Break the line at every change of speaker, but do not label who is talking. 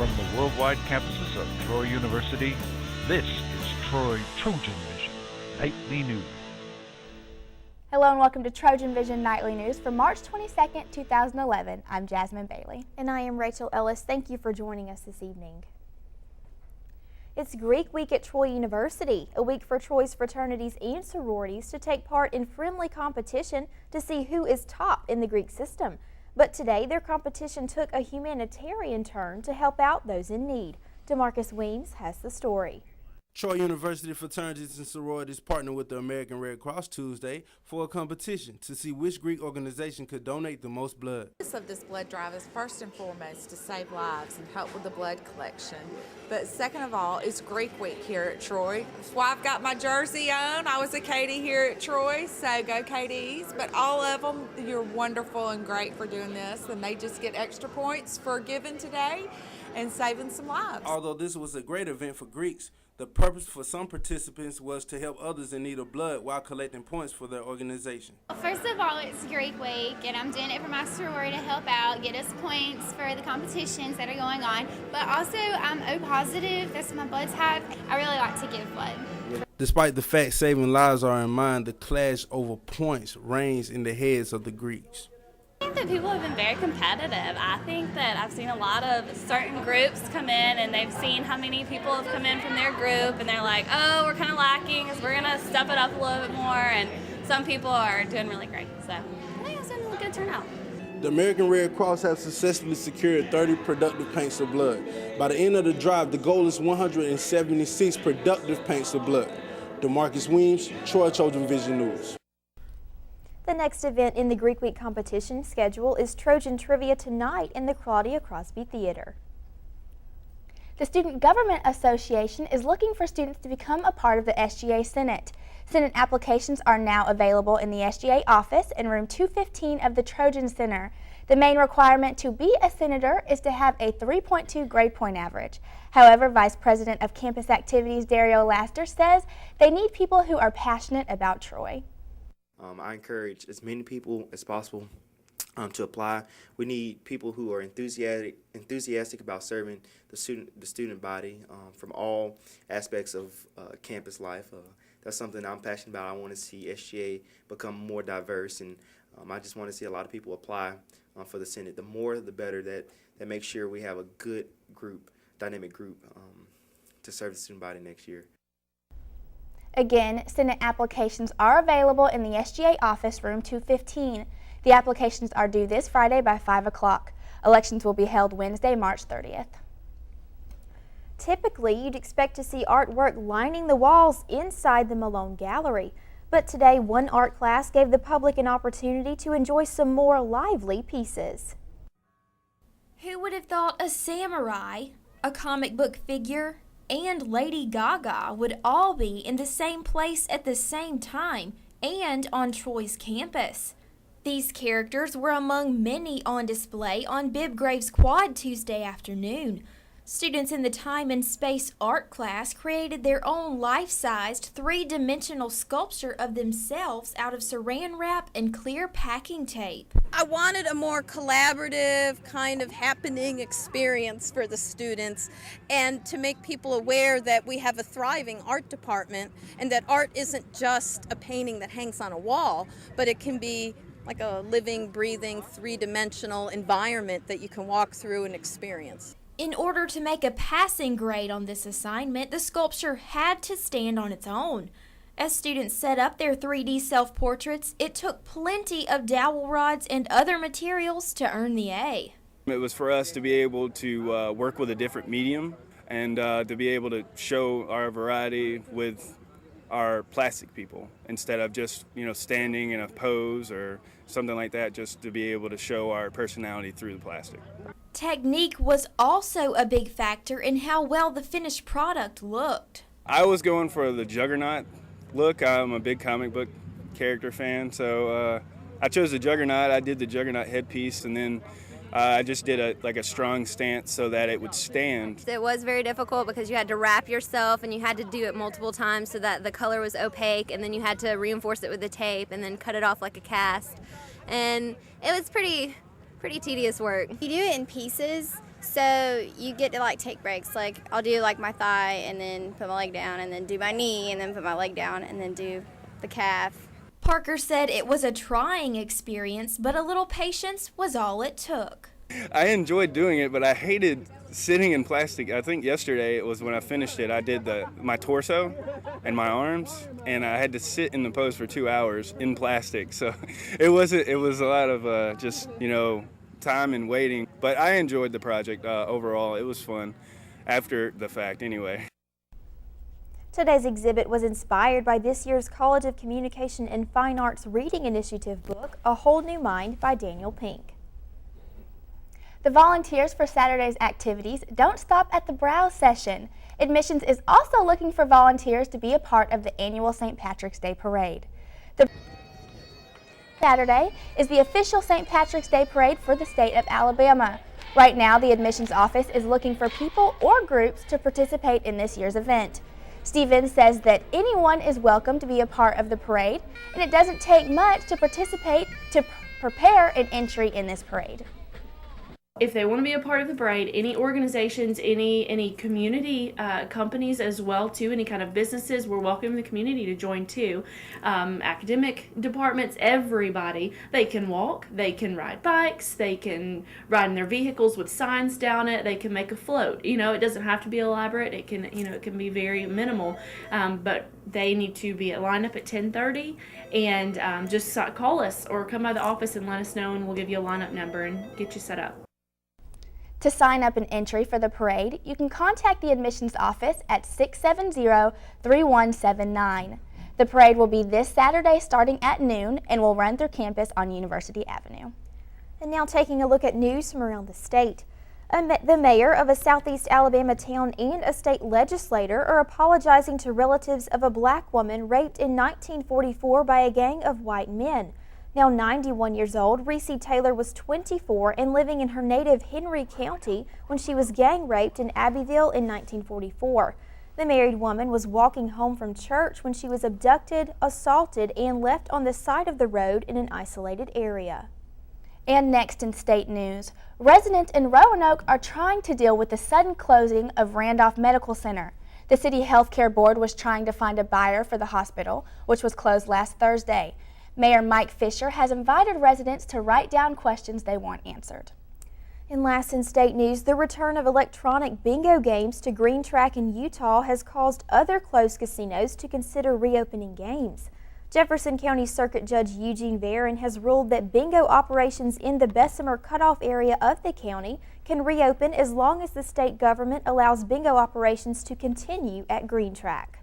From the worldwide campuses of Troy University, this is Troy Trojan Vision Nightly News.
Hello and welcome to Trojan Vision Nightly News for March 22nd, 2011. I'm Jasmine Bailey.
And I am Rachel Ellis. Thank you for joining us this evening.
It's Greek Week at Troy University, a week for Troy's fraternities and sororities to take part in friendly competition to see who is top in the Greek system. But today, their competition took a humanitarian turn to help out those in need. DeMarcus Weems has the story.
Troy University fraternities and sororities partnered with the American Red Cross Tuesday for a competition to see which Greek organization could donate the most blood.
The purpose of this blood drive is first and foremost to save lives and help with the blood collection. But second of all, it's Greek Week here at Troy. That's why I've got my jersey on. I was a Katie here at Troy, so go Katie's. But all of them, you're wonderful and great for doing this, and they just get extra points for giving today and saving some lives.
Although this was a great event for Greeks, the purpose for some participants was to help others in need of blood while collecting points for their organization.
First of all, it's Greek Week, and I'm doing it for my sorority to help out, get us points for the competitions that are going on. But also, I'm O positive. That's my blood type. I really like to give blood.
Despite the fact saving lives are in mind, the clash over points reigns in the heads of the Greeks.
I think that people have been very competitive. I think that I've seen a lot of certain groups come in and they've seen how many people have come in from their group and they're like, oh, we're kind of lacking, so we're going to step it up a little bit more, and some people are doing really great. So I think it's been a good turnout.
The American Red Cross has successfully secured 30 productive pints of blood. By the end of the drive, the goal is 176 productive pints of blood. DeMarcus Weems, Troy Trojan Vision News.
The next event in the Greek Week competition schedule is Trojan Trivia tonight in the Claudia Crosby Theater. The Student Government Association is looking for students to become a part of the SGA Senate. Senate applications are now available in the SGA office in room 215 of the Trojan Center. The main requirement to be a senator is to have a 3.2 grade point average. However, Vice President of Campus Activities Dario Laster says they need people who are passionate about Troy.
I encourage as many people as possible to apply. We need people who are enthusiastic about serving the student body from all aspects of campus life. That's something I'm passionate about. I want to see SGA become more diverse, and I just want to see a lot of people apply for the Senate. The more, the better. That makes sure we have a good group, dynamic group, to serve the student body next year.
Again, Senate applications are available in the SGA office, room 215. The applications are due this Friday by 5 o'clock. Elections will be held Wednesday, March 30th. Typically, you'd expect to see artwork lining the walls inside the Malone Gallery. But today, one art class gave the public an opportunity to enjoy some more lively pieces.
Who would have thought a samurai, a comic book figure, and Lady Gaga would all be in the same place at the same time and on Troy's campus? These characters were among many on display on Bibb Graves Quad Tuesday afternoon. Students in the Time and Space art class created their own life-sized, three-dimensional sculpture of themselves out of saran wrap and clear packing tape.
I wanted a more collaborative kind of happening experience for the students, and to make people aware that we have a thriving art department and that art isn't just a painting that hangs on a wall, but it can be like a living, breathing, three-dimensional environment that you can walk through and experience.
In order to make a passing grade on this assignment, the sculpture had to stand on its own. As students set up their 3D self-portraits, it took plenty of dowel rods and other materials to earn the A.
It was for us to be able to work with a different medium and to be able to show our variety with our plastic people instead of just, standing in a pose or something like that, just to be able to show our personality through the plastic.
Technique was also a big factor in how well the finished product looked.
I was going for the Juggernaut look. I'm a big comic book character fan, so I chose the Juggernaut. I did the Juggernaut headpiece, and then I just did a strong stance so that it would stand.
It was very difficult because you had to wrap yourself and you had to do it multiple times so that the color was opaque, and then you had to reinforce it with the tape and then cut it off like a cast. And it was pretty tedious work.
You do it in pieces, So you get to like take breaks. Like I'll do like my thigh and then put my leg down and then do my knee and then put my leg down and then do the calf.
Parker said it was a trying experience, but a little patience was all it took.
I enjoyed doing it, but I hated sitting in plastic. I think yesterday it was when I finished it, I did my torso and my arms, and I had to sit in the pose for 2 hours in plastic. So it was a lot of just, time and waiting. But I enjoyed the project overall. It was fun after the fact anyway.
Today's exhibit was inspired by this year's College of Communication and Fine Arts Reading Initiative book, A Whole New Mind by Daniel Pink. The volunteers for Saturday's activities don't stop at the browse session. Admissions is also looking for volunteers to be a part of the annual St. Patrick's Day Parade. Saturday is the official St. Patrick's Day Parade for the state of Alabama. Right now, the admissions office is looking for people or groups to participate in this year's event. Stevens says that anyone is welcome to be a part of the parade, and it doesn't take much to prepare an entry in this parade.
If they want to be a part of the parade, any organizations, any community companies as well too, any kind of businesses, we're welcoming the community to join too. Academic departments, everybody. They can walk, they can ride bikes, they can ride in their vehicles with signs down it, they can make a float. It doesn't have to be elaborate, it can be very minimal, but they need to line up at 10:30 and just call us or come by the office and let us know, and we'll give you a lineup number and get you set up.
To sign up an entry for the parade, you can contact the admissions office at 670-3179. The parade will be this Saturday starting at noon and will run through campus on University Avenue. And now taking a look at news from around the state. The mayor of a southeast Alabama town and a state legislator are apologizing to relatives of a black woman raped in 1944 by a gang of white men. Now 91 years old, Reese Taylor was 24 and living in her native Henry County when she was gang raped in Abbeville in 1944. The married woman was walking home from church when she was abducted, assaulted, and left on the side of the road in an isolated area. And next in state news, residents in Roanoke are trying to deal with the sudden closing of Randolph Medical Center. The City Healthcare Board was trying to find a buyer for the hospital, which was closed last Thursday. Mayor Mike Fisher has invited residents to write down questions they want answered. And last in state news, the return of electronic bingo games to Green Track in Utah has caused other closed casinos to consider reopening games. Jefferson County Circuit Judge Eugene Barron has ruled that bingo operations in the Bessemer cutoff area of the county can reopen as long as the state government allows bingo operations to continue at Green Track.